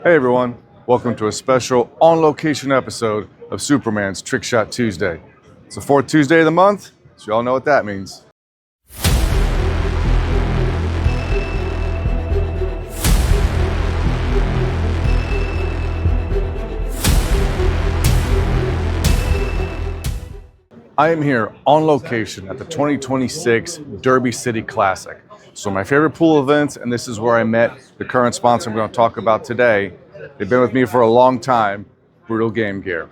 Hey everyone, welcome to a special on-location episode of Superman's Trick Shot Tuesday. It's the fourth Tuesday of the month, so you all know what that means. I am here on location at the 2026 Derby City Classic. So my favorite pool events, and this is where I met the current sponsor I'm going to talk about today. They've been with me for a long time, Brutal Game Gear.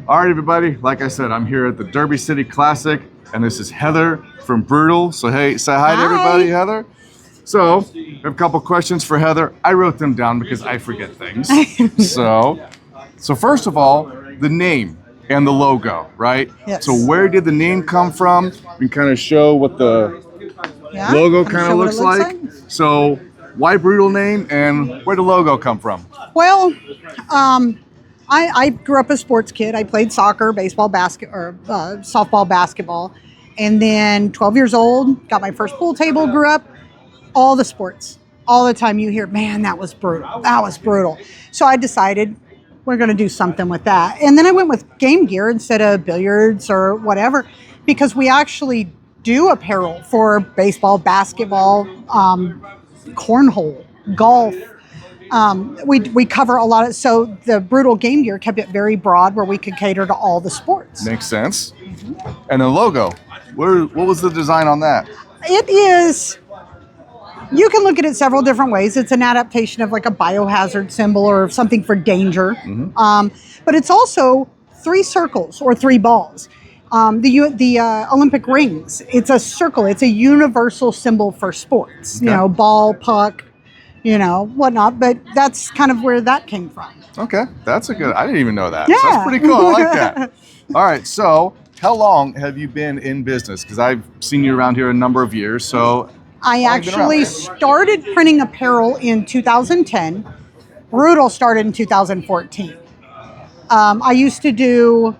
All right, everybody, like I said, I'm here at the Derby City Classic, and this is Heather from Brutal. So hey, say hi to everybody, Heather. So, I have a couple questions for Heather. I wrote them down because I forget things. So first of all, the name and the logo, right? Yes. So where did the name come from? We can kind of show what the logo kind of looks like. So why Brutal name and where did the logo come from? Well, I grew up a sports kid. I played soccer, baseball, softball, basketball. And then 12 years old, got my first pool table, grew up. All the sports, all the time you hear, man, that was brutal. That was brutal. So I decided we're going to do something with that. And then I went with game gear instead of billiards or whatever, because we actually do apparel for baseball, basketball, cornhole, golf. We cover a lot of, so the Brutal Game Gear kept it very broad where we could cater to all the sports. Makes sense. Mm-hmm. And the logo, what was the design on that? It is... You can look at it several different ways. It's an adaptation of like a biohazard symbol or something for danger. Mm-hmm. But it's also 3 circles or 3 balls. The Olympic rings, it's a circle. It's a universal symbol for sports. Okay. You know, ball, puck, whatnot. But that's kind of where that came from. Okay, that's a good, I didn't even know that. Yeah. So that's pretty cool, I like that. All right, so how long have you been in business? Because I've seen you around here a number of years, so... I actually started printing apparel in 2010. Brutal started in 2014. I used to do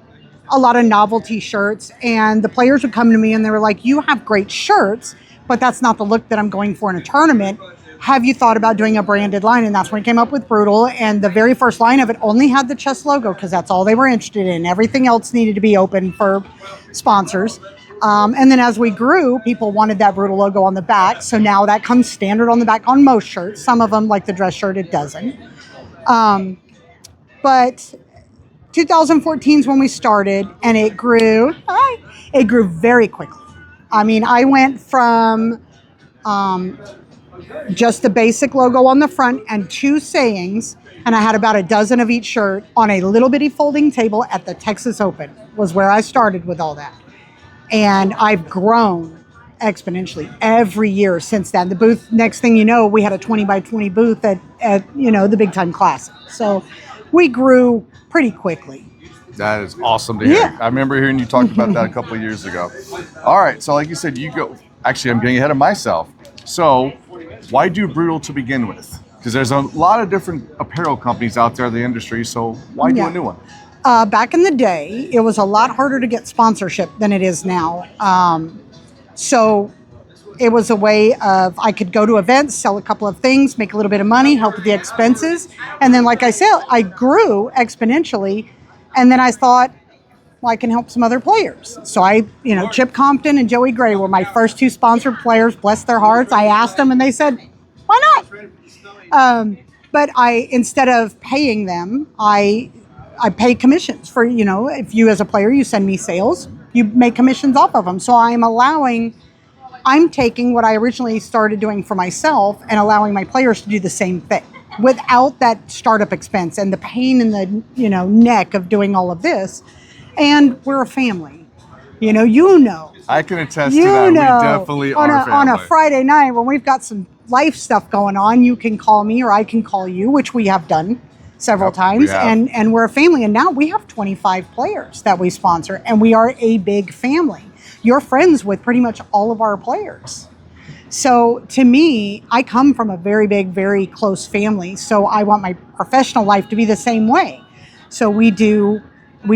a lot of novelty shirts, and the players would come to me and they were like, you have great shirts, but that's not the look that I'm going for in a tournament. Have you thought about doing a branded line? And that's when I came up with Brutal. And the very first line of it only had the chest logo because that's all they were interested in. Everything else needed to be open for sponsors. And then as we grew, people wanted that Brutal logo on the back. So now that comes standard on the back on most shirts. Some of them, like the dress shirt, it doesn't. But 2014 is when we started, and it grew very quickly. I mean, I went from just the basic logo on the front and 2 sayings, and I had about a dozen of each shirt on a little bitty folding table at the Texas Open, was where I started with all that. And I've grown exponentially every year since then. The booth, next thing you know, we had a 20 by 20 booth at the Big Time Classic. So we grew pretty quickly. That is awesome to hear. Yeah. I remember hearing you talk about that a couple of years ago. All right, so like you said, actually, I'm getting ahead of myself. So why do Brutal to begin with? Because there's a lot of different apparel companies out there in the industry, so why do a new one? Back in the day, it was a lot harder to get sponsorship than it is now. So it was a way of, I could go to events, sell a couple of things, make a little bit of money, help with the expenses. And then, like I said, I grew exponentially. And then I thought, well, I can help some other players. So Chip Compton and Joey Gray were my first 2 sponsored players, bless their hearts. I asked them and they said, why not? But instead of paying them, I pay commissions for, if you as a player, you send me sales, you make commissions off of them. So I'm taking what I originally started doing for myself and allowing my players to do the same thing without that startup expense and the pain in the, neck of doing all of this. And we're a family, I can attest to that. We definitely are a family. On a Friday night when we've got some life stuff going on, you can call me or I can call you, which we have done several times, and we're a family. And now we have 25 players that we sponsor, and we are a big family. You're friends with pretty much all of our players. So to me, I come from a very big, very close family. So I want my professional life to be the same way. So we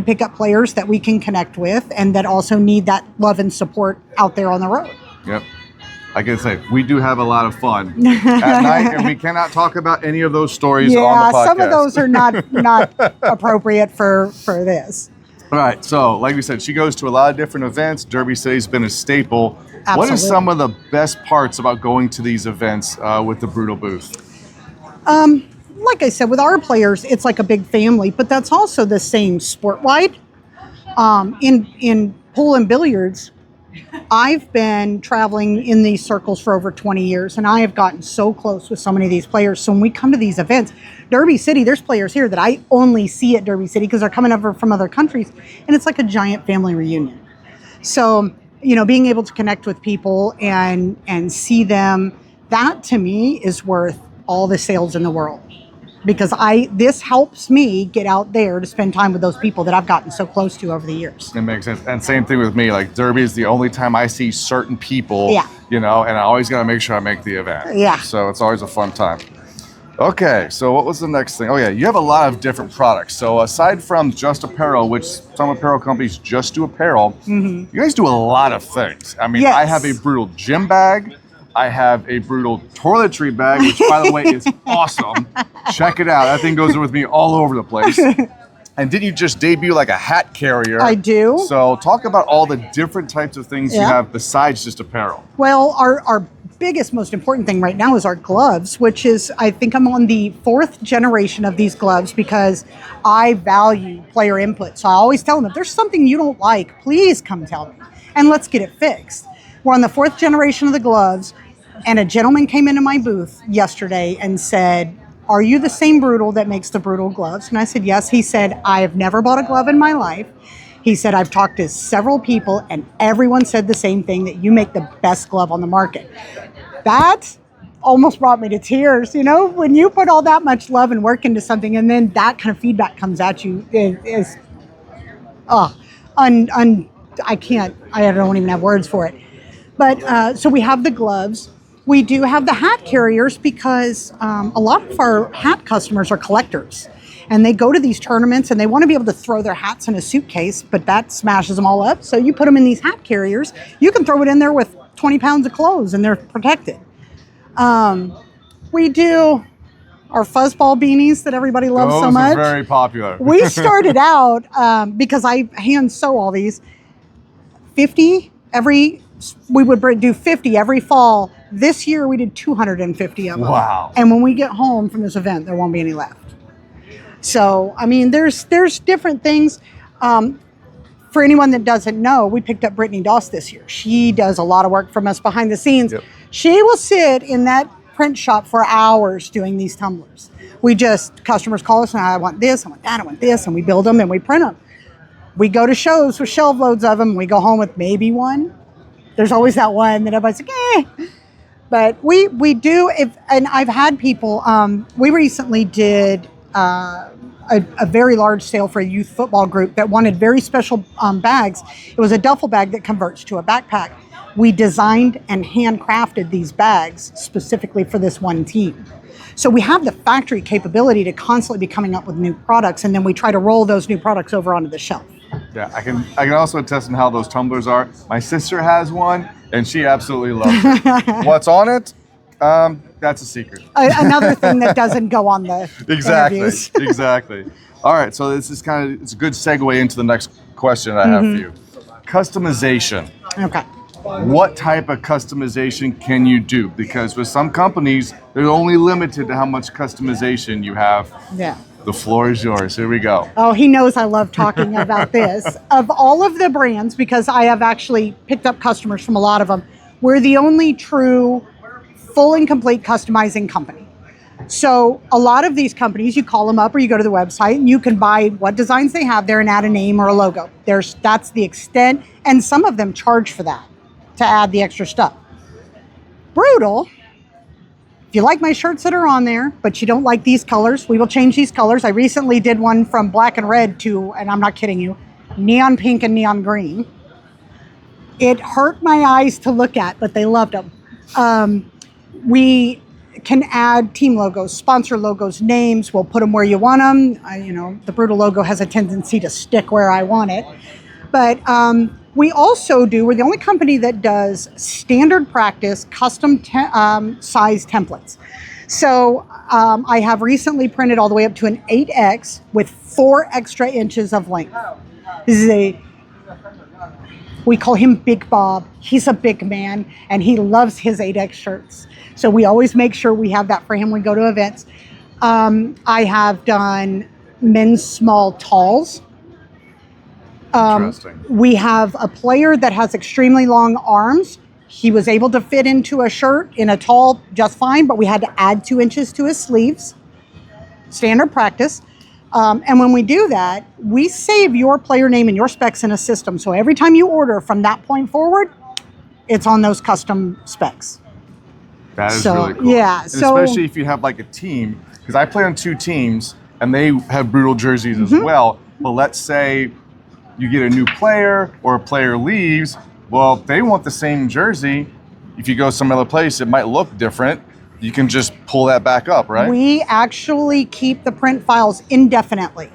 pick up players that we can connect with and that also need that love and support out there on the road. Yep. like I said, we do have a lot of fun at night, and we cannot talk about any of those stories on Yeah, the podcast. some of those are not appropriate for this. All right, so like we said, she goes to a lot of different events. Derby City's been a staple. What are Absolutely. some of the best parts about going to these events with the Brutal booth? Like I said, with our players, it's like a big family, but that's also the same sport-wide. In pool and billiards, I've been traveling in these circles for over 20 years, and I have gotten so close with so many of these players. So when we come to these events, Derby City, there's players here that I only see at Derby City because they're coming over from other countries, and it's like a giant family reunion. So, being able to connect with people and see them, that to me is worth all the sales in the world. Because this helps me get out there to spend time with those people that I've gotten so close to over the years. It makes sense. And same thing with me. Like Derby is the only time I see certain people, Yeah. and I always got to make sure I make the event. Yeah. So it's always a fun time. Okay, so what was the next thing? Oh yeah, you have a lot of different products. So aside from just apparel, which some apparel companies just do apparel, you guys do a lot of things. I mean, Yes. I have a Brutal gym bag. I have a Brutal toiletry bag, which by the way is awesome. Check it out. That thing goes with me all over the place. And did you just debut like a hat carrier? I do. So talk about all the different types of things you Yeah. have besides just apparel. Well, our biggest, most important thing right now is our gloves, which is, I think I'm on the 4th generation of these gloves because I value player input. So I always tell them, if there's something you don't like, please come tell me and let's get it fixed. We're on the 4th generation of the gloves, and a gentleman came into my booth yesterday and said, "Are you the same Brutal that makes the Brutal gloves?" And I said, "Yes." He said, "I have never bought a glove in my life." He said, "I've talked to several people and everyone said the same thing, that you make the best glove on the market." That almost brought me to tears. When you put all that much love and work into something and then that kind of feedback comes at you, I don't even have words for it. But so we have the gloves. We do have the hat carriers because a lot of our hat customers are collectors. And they go to these tournaments and they want to be able to throw their hats in a suitcase, but that smashes them all up. So you put them in these hat carriers. You can throw it in there with 20 pounds of clothes and they're protected. We do our fuzzball beanies that everybody loves so Those much. are very popular. We started out, because I hand sew all these, 50 we would do 50 every fall. This year we did 250 of them. Wow. And when we get home from this event, there won't be any left. So, I mean, there's different things. For anyone that doesn't know, we picked up Brittany Doss this year. She does a lot of work from us behind the scenes. Yep. She will sit in that print shop for hours doing these tumblers. Customers call us and I want this, I want that, I want this, and we build them and we print them. We go to shows with shelf loads of them. We go home with maybe one. There's always that one that everybody's like, eh. But we do, and I've had people, we recently did a very large sale for a youth football group that wanted very special bags. It was a duffel bag that converts to a backpack. We designed and handcrafted these bags specifically for this one team. So we have the factory capability to constantly be coming up with new products, and then we try to roll those new products over onto the shelf. Yeah, I can also attest on how those tumblers are. My sister has one, and she absolutely loves it. What's on it? That's a secret. Another thing that doesn't go on the interviews. Exactly. All right, so this is it's a good segue into the next question I have for you. Customization. Okay. What type of customization can you do? Because with some companies, they're only limited to how much customization you have. Yeah. The floor is yours. Here we go. Oh, he knows I love talking about this. Of all of the brands, because I have actually picked up customers from a lot of them, we're the only true full and complete customizing company. So a lot of these companies, you call them up or you go to the website and you can buy what designs they have there and add a name or a logo. That's the extent, and some of them charge for that to add the extra stuff. Brutal. If you like my shirts that are on there, but you don't like these colors, we will change these colors. I recently did one from black and red to, and I'm not kidding you, neon pink and neon green. It hurt my eyes to look at, but they loved them. We can add team logos, sponsor logos, names. We'll put them where you want them. The Brutal logo has a tendency to stick where I want it. But we also do, we're the only company that does standard practice custom size templates. So I have recently printed all the way up to an 8X with 4 extra inches of length. This is we call him Big Bob. He's a big man and he loves his 8X shirts. So we always make sure we have that for him when we go to events. I have done men's small talls. Interesting. We have a player that has extremely long arms. He was able to fit into a shirt in a tall just fine, but we had to add 2 inches to his sleeves. Standard practice. And when we do that, we save your player name and your specs in a system. So every time you order from that point forward, it's on those custom specs. That is So, really cool. yeah, And so- especially if you have like a team, because I play on 2 teams and they have Brutal jerseys as well. But let's say you get a new player or a player leaves, well, they want the same jersey. If you go some other place, it might look different. You can just pull that back up, right? We actually keep the print files indefinitely.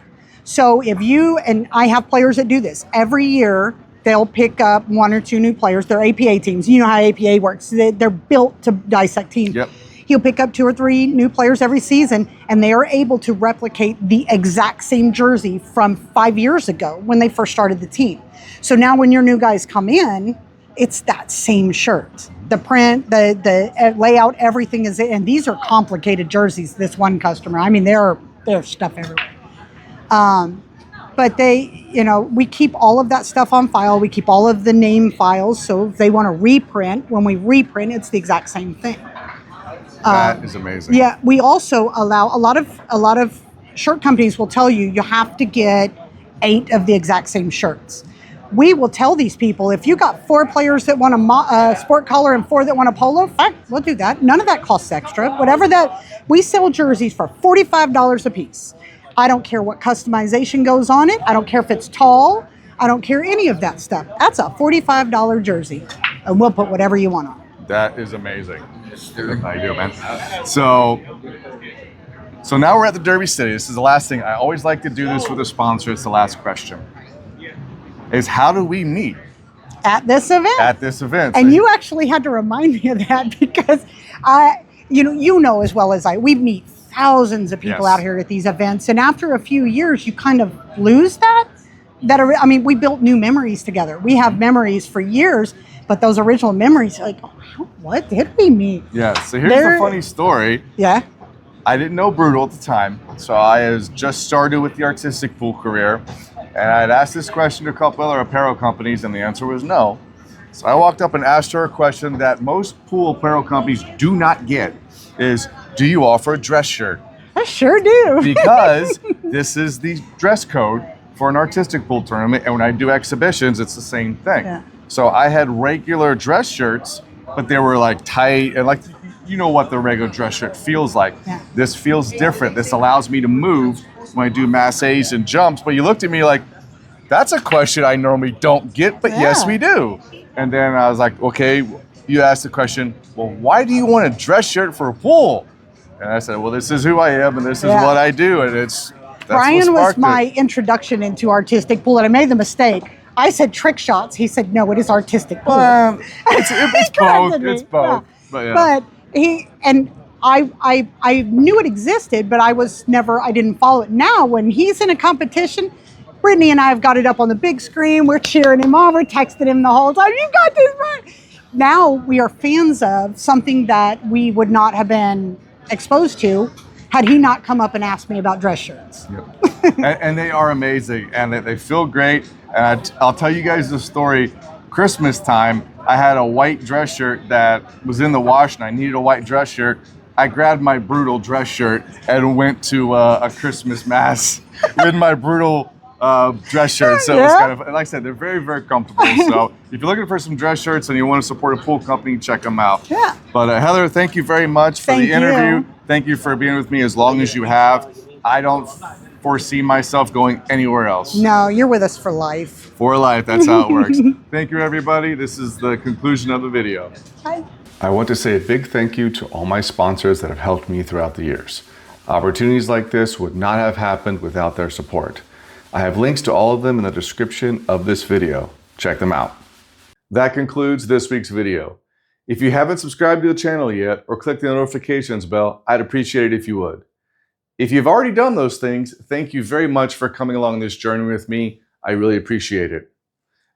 So if you, and I have players that do this, every year they'll pick up 1 or 2 new players. They're APA teams. You know how APA works. They're built to dissect teams. Yep. He'll pick up 2 or 3 new players every season, and they are able to replicate the exact same jersey from 5 years ago when they first started the team. So now when your new guys come in, it's that same shirt. The print, the layout, everything is it. And these are complicated jerseys, this one customer. I mean, there's stuff everywhere. But they, we keep all of that stuff on file. We keep all of the name files. So if they want to reprint, when we reprint, it's the exact same thing. That is amazing. Yeah, we also allow a lot of shirt companies will tell you have to get 8 of the exact same shirts. We will tell these people, if you got 4 players that want a sport collar and 4 that want a polo, fine, we'll do that. None of that costs extra. Whatever that, we sell jerseys for $45 a piece. I don't care what customization goes on it. I don't care if it's tall. I don't care any of that stuff. That's a $45 jersey, and we'll put whatever you want on it. That is amazing. How you doing, man? So now we're at the Derby City. This is the last thing. I always like to do this with a sponsor. It's the last question. Is how do we meet At this event. at this event? And you actually had to remind me of that because you know as well as we meet thousands of people Yes. out here at these events, and after a few years, you kind of lose that. We built new memories together. We have memories for years, but those original memories, are like, oh, what did we meet? Yeah. So here's the funny story. Yeah. I didn't know Brutal at the time, so I was just started with the artistic pool career, and I had asked this question to a couple other apparel companies, and the answer was no. So I walked up and asked her a question that most pool apparel companies do not get: is do you offer a dress shirt? I sure do. Because this is the dress code for an artistic pool tournament, and when I do exhibitions, it's the same thing. Yeah. So I had regular dress shirts, but they were like tight and like, you know what the regular dress shirt feels like. Yeah. This feels different. This allows me to move when I do masses and jumps. But you looked at me like, that's a question I normally don't get, but yes, Yeah. we do. And then I was like, okay, you asked the question, well, why do you want a dress shirt for a pool? And I said, well, this is who I am and this is Yeah. what I do. And that's what Brian was sparked it. my introduction into artistic pool, and I made the mistake. I said trick shots. He said, no, it is artistic pool. It's He both. corrected me. It's both. Yeah. But yeah. But I knew it existed, but I didn't follow it. Now, when he's in a competition, Brittany and I have got it up on the big screen. We're cheering him on. We're texting him the whole time. You got this, right? Now we are fans of something that we would not have been exposed to had he not come up and asked me about dress shirts. Yep. and they are amazing, and they feel great. And I'll tell you guys the story. Christmas time, I had a white dress shirt that was in the wash, and I needed a white dress shirt. I grabbed my Brutal dress shirt and went to a Christmas mass with my Brutal dress shirt. So it was Yeah. kind of, like I said, they're very, very comfortable. So if you're looking for some dress shirts and you want to support a pool company, check them out. Yeah. But Heather, thank you very much for Thank the interview. you. Thank you for being with me as long as you have. I don't foresee myself going anywhere else. No, you're with us for life. For life, that's how it works. Thank you, everybody. This is the conclusion of the video. Bye. I want to say a big thank you to all my sponsors that have helped me throughout the years. Opportunities like this would not have happened without their support. I have links to all of them in the description of this video. Check them out. That concludes this week's video. If you haven't subscribed to the channel yet or clicked the notifications bell, I'd appreciate it if you would. If you've already done those things, thank you very much for coming along this journey with me. I really appreciate it.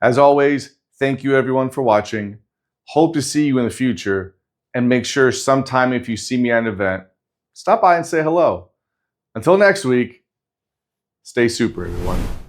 As always, thank you everyone for watching. Hope to see you in the future, and make sure sometime if you see me at an event, stop by and say hello. Until next week, stay super, everyone.